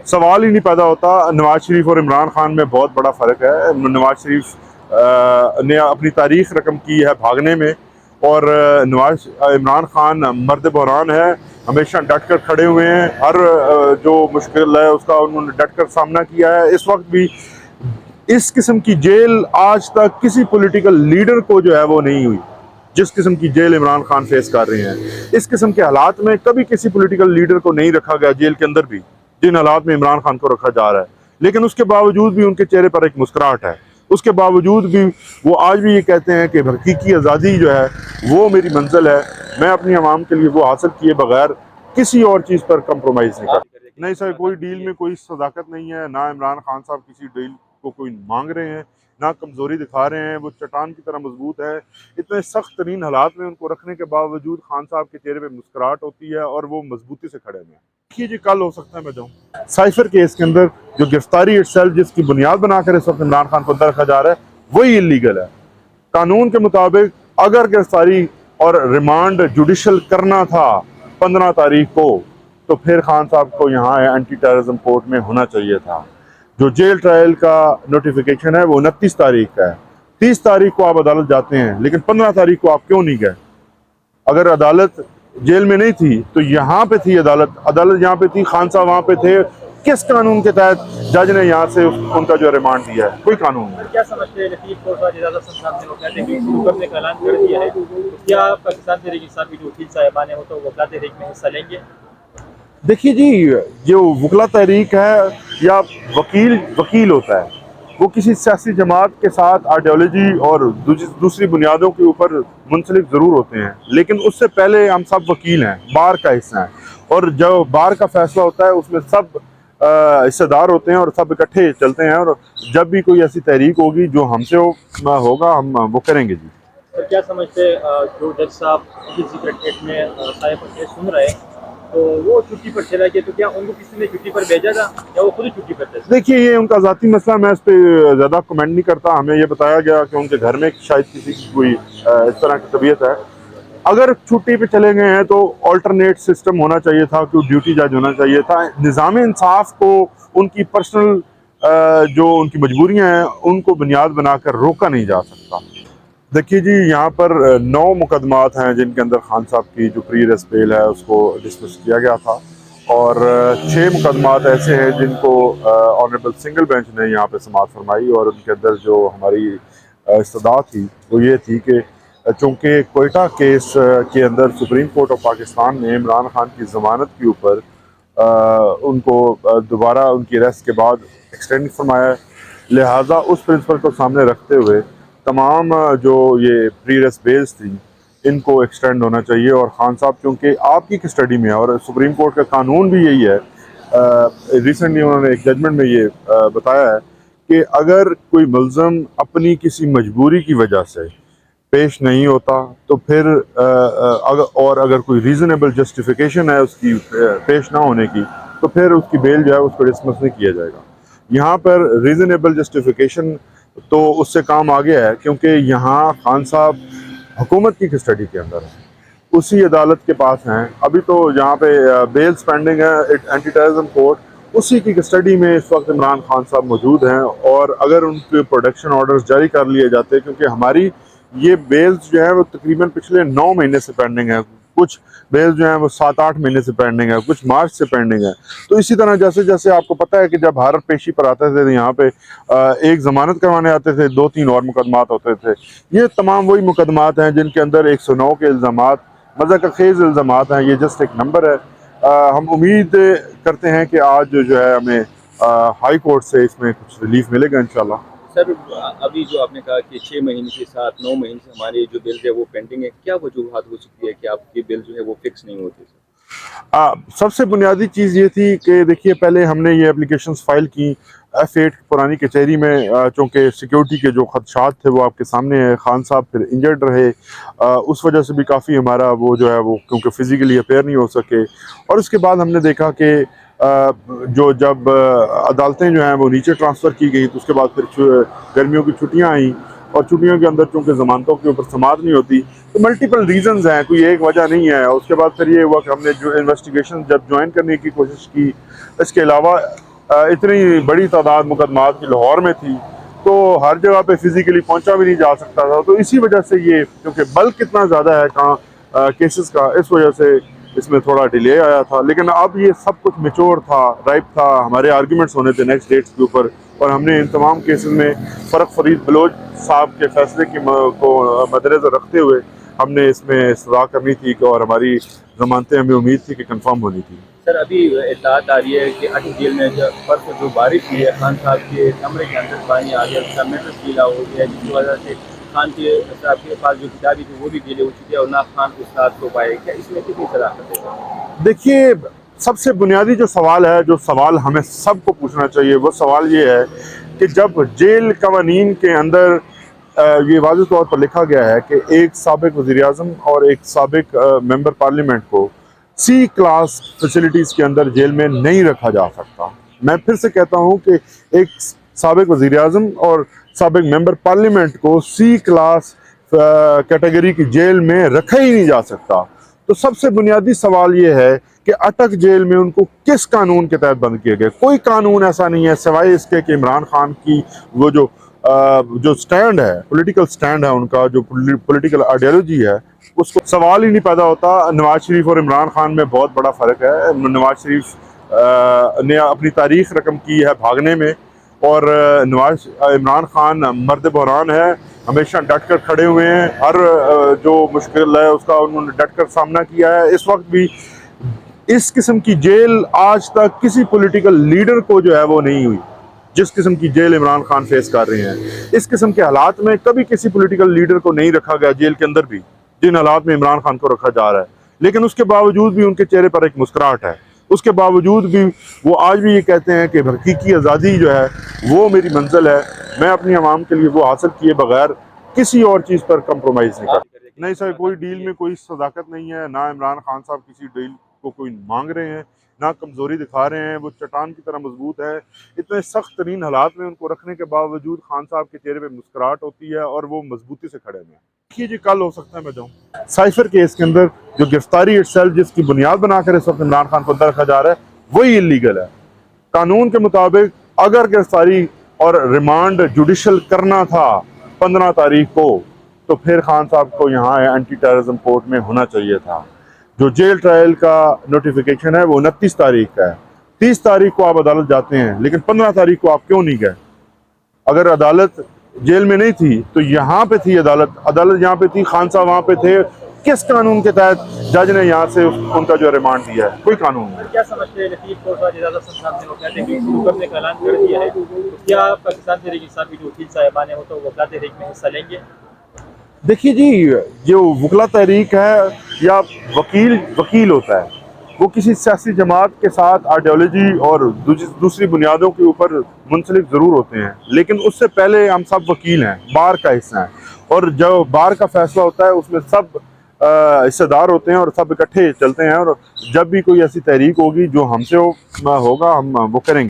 सवाल ही नहीं पैदा होता। नवाज शरीफ और इमरान खान में बहुत बड़ा फ़र्क है। नवाज शरीफ ने अपनी तारीख रकम की है भागने में, और इमरान खान मर्द बहरान है, हमेशा डट कर खड़े हुए हैं। हर जो मुश्किल है उसका उन्होंने डट कर सामना किया है। इस वक्त भी इस किस्म की जेल आज तक किसी पॉलिटिकल लीडर को जो है वो नहीं हुई, जिस किस्म की जेल इमरान खान फेस कर रहे हैं। इस किस्म के हालात में कभी किसी पॉलिटिकल लीडर को नहीं रखा गया जेल के अंदर भी, जिन हालात में इमरान खान को रखा जा रहा है। लेकिन उसके बावजूद भी उनके चेहरे पर एक मुस्कुराहट है। उसके बावजूद भी वो आज भी ये कहते हैं कि हकीकी आज़ादी जो है वो मेरी मंजिल है, मैं अपनी आवाम के लिए वो हासिल किए बगैर किसी और चीज़ पर कंप्रोमाइज़ नहीं करता। नहीं सर, कोई डील में कोई सदाकत नहीं है। ना इमरान खान साहब किसी डील को कोई मांग रहे हैं, ना कमज़ोरी दिखा रहे हैं। वो चट्टान की तरह मजबूत है। इतने सख्त तरीन हालात में उनको रखने के बावजूद खान साहब के चेहरे पे मुस्कुराहट होती है और वो मजबूती से खड़े हुए हैं। देखिए जी, कल हो सकता है मैं जाऊँ साइफर केस के अंदर जो गिरफ्तारी इटसेल्फ जिसकी बुनियाद बनाकर इस वक्त इमरान खान को अंदर रखा जा रहा है वही इलीगल है। कानून के मुताबिक अगर गिरफ्तारी और रिमांड जुडिशल करना था 15 तारीख को, तो फिर खान साहब को यहाँ एंटी टेररिज्म कोर्ट में होना चाहिए था। जो जेल ट्रायल का नोटिफिकेशन है वो 29 तारीख का है। 30 तारीख को आप अदालत जाते हैं, लेकिन 15 तारीख को आप क्यों नहीं गए? अगर अदालत जेल में नहीं थी तो यहाँ पे थी अदालत, अदालत यहाँ पे थी, खान साहब वहाँ पे थे। किस कानून के तहत जज ने यहाँ से उनका जो रिमांड दिया है? कोई कानून नहीं। क्या समझते हैं लतीफ कोटवाल इजाज़त साहब ने वकालत तहरीक शुरू करने का ऐलान कर दिया है, तो क्या पाकिस्तान तहरीक इंसाफ की जो वकील साहिबान है वो तो वकालत तहरीक में हिस्सा लेंगे? देखिए जी, जो वकला तहरीक है या वकील होता है, वो किसी सियासी जमात के साथ आइडियोलॉजी और दूसरी बुनियादों के ऊपर मुंसलिक ज़रूर होते हैं, लेकिन उससे पहले हम सब वकील हैं, बार का हिस्सा हैं। और जो बार का फैसला होता है उसमें सब हिस्सेदार होते हैं और सब इकट्ठे चलते हैं। और जब भी कोई ऐसी तहरीक होगी जो हमसे होगा हम वो करेंगे जी। तो क्या समझते हैं जो जज साहब सीक्रेट एक्ट में साहिब पर केस सुन रहे हैं, तो वो छुट्टी पर चला गया, तो क्या उनको किसी ने छुट्टी पर भेजा था या वो खुद ही छुट्टी पर थे? देखिए, ये उनका ज़ाती मसला, मैं इस पर ज़्यादा कमेंट नहीं करता। हमें ये बताया गया कि उनके घर में शायद किसी की कोई इस तरह की तबीयत है। अगर छुट्टी पे चले गए हैं तो ऑल्टरनेट सिस्टम होना चाहिए था कि ड्यूटी जज होना चाहिए था। निज़ाम इंसाफ को उनकी पर्सनल जो उनकी मजबूरियां हैं उनको बुनियाद बनाकर रोका नहीं जा सकता। देखिए जी, यहाँ पर 9 मुकदमात हैं जिनके अंदर खान साहब की जो प्री अरेस्ट बेल है उसको डिसमिस किया गया था, और 6 मुकदमात ऐसे हैं जिनको ऑनरेबल सिंगल बेंच ने यहाँ पे समाअत फरमाई। और उनके अंदर जो हमारी इस्तदा थी वो ये थी कि चूँकि कोयटा केस के अंदर सुप्रीम कोर्ट ऑफ पाकिस्तान ने इमरान खान की ज़मानत के ऊपर उनको दोबारा उनकी अरेस्ट के बाद एक्सटेंड फरमाया, लिहाजा उस प्रिंसिपल को सामने रखते हुए तमाम जो ये प्री अरेस्ट बेल्स थी इनको एक्सटेंड होना चाहिए। और खान साहब चूँकि आपकी कस्टडी में है और सुप्रीम कोर्ट का कानून भी यही है, रिसेंटली उन्होंने एक जजमेंट में ये बताया है कि अगर कोई मुल्ज़म अपनी किसी मजबूरी की वजह से पेश नहीं होता तो फिर अगर कोई रीज़नेबल जस्टिफिकेशन है उसकी पेश ना होने की, तो फिर उसकी बेल जो है उसको डिसमिस नहीं किया जाएगा। यहाँ पर रीज़नेबल जस्टिफिकेशन तो उससे काम आ गया है, क्योंकि यहाँ खान साहब हुकूमत की कस्टडी के अंदर है, उसी अदालत के पास हैं। अभी तो यहाँ पे बेल पेंडिंग है एंटी टेररिज्म कोर्ट, उसी की कस्टडी में इस वक्त इमरान खान साहब मौजूद हैं। और अगर उनके प्रोटेक्शन ऑर्डर्स जारी कर लिए जाते, क्योंकि हमारी ये बेल्स जो है वो तकरीबन पिछले 9 महीने से पेंडिंग है, कुछ बेल्स जो हैं वो 7-8 महीने से पेंडिंग है, कुछ मार्च से पेंडिंग है। तो इसी तरह जैसे जैसे आपको पता है कि जब भारत पेशी पर आते थे तो यहाँ पे एक ज़मानत करवाने आते थे, 2-3 और मुकदमात होते थे। ये तमाम वही मुकदमात हैं जिनके अंदर 109 के इल्ज़ामात मज़ाक़-ख़ेज़ इल्ज़ामात हैं। ये जस्ट एक नंबर है। हम उम्मीद करते हैं कि आज जो है हमें हाई कोर्ट से इसमें कुछ रिलीफ मिलेगा इंशाल्लाह। सर, अभी जो आपने कहा कि 6 महीने के साथ 9 महीने से हमारी जो बिल है वो पेंडिंग है, क्या वजूहत हो सकती है कि आपकी बिल जो है वो फिक्स नहीं होती? सबसे बुनियादी चीज़ ये थी कि देखिए, पहले हमने ये एप्लीकेशंस फाइल की F8 पुरानी कचहरी में, चूँकि सिक्योरिटी के जो खदशात थे वो आपके सामने है। खान साहब फिर इंजर्ड रहे, उस वजह से भी काफ़ी हमारा वो जो है वो क्योंकि फ़िज़िकली अपेयर नहीं हो सके। और उसके बाद हमने देखा कि जो जब अदालतें जो हैं वो नीचे ट्रांसफ़र की गई, तो उसके बाद फिर गर्मियों की छुट्टियाँ आईं, और छुट्टियों के अंदर चूँकि ज़मानतों के ऊपर समाअत नहीं होती, तो मल्टीपल रीज़न्स हैं, कोई एक वजह नहीं है। उसके बाद फिर ये हुआ कि हमने जो इन्वेस्टिगेशन जब ज्वाइन करने की कोशिश की, इसके अलावा इतनी बड़ी तादाद मुकदमात की लाहौर में थी, तो हर जगह पे फिजिकली पहुंचा भी नहीं जा सकता था। तो इसी वजह से ये, क्योंकि बल्क कितना ज़्यादा है केसेस का, इस वजह से इसमें थोड़ा डिले आया था। लेकिन अब ये सब कुछ मेच्योर था, राइप था, हमारे आर्ग्यूमेंट्स होने थे नेक्स्ट डेट्स के ऊपर, और हमने इन तमाम केसेस में फ़र्क फरीद बलोच साहब के फैसले को मद्देनज़र रखते हुए हमने इसमें सजा करनी थी, और हमारी ज़मानतें हमें उम्मीद थी कि कंफर्म होनी थी। सर, अभी इत्तलात आ रही है कि अटक जेल में परसों जो बारिश हुई है, खान साहब के कमरे के अंदर पानी आ गया, उसका मैटर गीला हो गया, जिसकी वजह से खान के साहब के पास जो किताबी थी वो भी गीले हो चुकी है और ना खान उस्ताद को पाए। क्या इसमें कितनी सलाखत है? देखिए, सबसे बुनियादी जो सवाल है, जो सवाल हमें सबको पूछना चाहिए, वो सवाल ये है कि जब जेल कवानीन के अंदर ये वाज़ेह तौर पर लिखा गया है कि एक साबिक वज़ीर-ए-आज़म और एक साबिक मेंबर पार्लियामेंट को सी क्लास फैसिलिटीज़ के अंदर जेल में नहीं रखा जा सकता। मैं फिर से कहता हूँ कि एक साबिक वज़ीर-ए-आज़म और साबिक मेंबर पार्लियामेंट को सी क्लास कैटेगरी की जेल में रखा ही नहीं जा सकता। तो सबसे बुनियादी सवाल ये है कि अटक जेल में उनको किस कानून के तहत बंद किए गए। कोई कानून ऐसा नहीं है सिवाय इसके कि इमरान खान की वो जो स्टैंड है, पॉलिटिकल स्टैंड है उनका, जो पॉलिटिकल आइडियोलॉजी है, उसको सवाल ही नहीं पैदा होता। नवाज शरीफ और इमरान खान में बहुत बड़ा फ़र्क है। नवाज शरीफ ने अपनी तारीख रकम की है भागने में, और इमरान खान मर्द बहरान है, हमेशा डट कर खड़े हुए हैं। हर जो मुश्किल है उसका उन्होंने डट कर सामना किया है। इस वक्त भी इस किस्म की जेल आज तक किसी पॉलिटिकल लीडर को जो है वो नहीं हुई, जिस किस्म की जेल इमरान खान फेस कर रहे हैं। इस किस्म के हालात में कभी किसी पॉलिटिकल लीडर को नहीं रखा गया जेल के अंदर भी, जिन हालात में इमरान खान को रखा जा रहा है। लेकिन उसके बावजूद भी उनके चेहरे पर एक मुस्कुराहट है। उसके बावजूद भी वो आज भी ये कहते हैं कि हकीकी आज़ादी जो है वो मेरी मंजिल है, मैं अपनी आवाम के लिए वो हासिल किए बगैर किसी और चीज़ पर कंप्रोमाइज़ नहीं करता। नहीं सर, कोई डील में कोई सदाकत नहीं है। ना इमरान खान साहब किसी डील को कोई मांग रहे हैं, ना कमज़ोरी दिखा रहे हैं। वो चट्टान की तरह मजबूत है। इतने सख्त तरीन हालात में उनको रखने के बावजूद खान साहब के चेहरे पे मुस्कुराहट होती है और वो मजबूती से खड़े हैं। देखिए जी, कल हो सकता है मैं जाऊँ साइफर केस के अंदर जो गिरफ्तारी इटसेल्फ जिसकी बुनियाद बनाकर इस वक्त इमरान खान को अंदर रखा जा रहा है, वही इलीगल है। कानून के मुताबिक अगर गिरफ्तारी और रिमांड जुडिशल करना था 15 तारीख को, तो फिर खान साहब को यहाँ एंटी टेररिज्म कोर्ट में होना चाहिए था। जो जेल ट्रायल का नोटिफिकेशन है वो 29 तारीख का है। 30 तारीख को आप अदालत जाते हैं, लेकिन 15 तारीख को आप क्यों नहीं गए? अगर अदालत जेल में नहीं थी तो यहाँ पे थी अदालत, अदालत यहाँ पे थी, खान साहब वहाँ पे थे। किस कानून के तहत जज ने यहाँ से उनका जो रिमांड दिया है? कोई कानून नहीं। क्या समझते हैं लतीफ साहब ने वो कहते हैं कि शुरू करने का ऐलान कर दिया है, तो क्या पाकिस्तान तहरीक इंसाफ की जो वकील साहिबान है वो तो वकला तहरीक में हिस्सा लेंगे? देखिए जी, जो वकला तहरीक है या वकील होता है, वो किसी सियासी जमात के साथ आइडियोलॉजी और दूसरी बुनियादों के ऊपर मुंसलिक ज़रूर होते हैं, लेकिन उससे पहले हम सब वकील हैं, बार का हिस्सा हैं। और जो बार का फैसला होता है उसमें सब हिस्सेदार होते हैं और सब इकट्ठे चलते हैं। और जब भी कोई ऐसी तहरीक होगी जो हमसे होगा, हम वो करेंगे।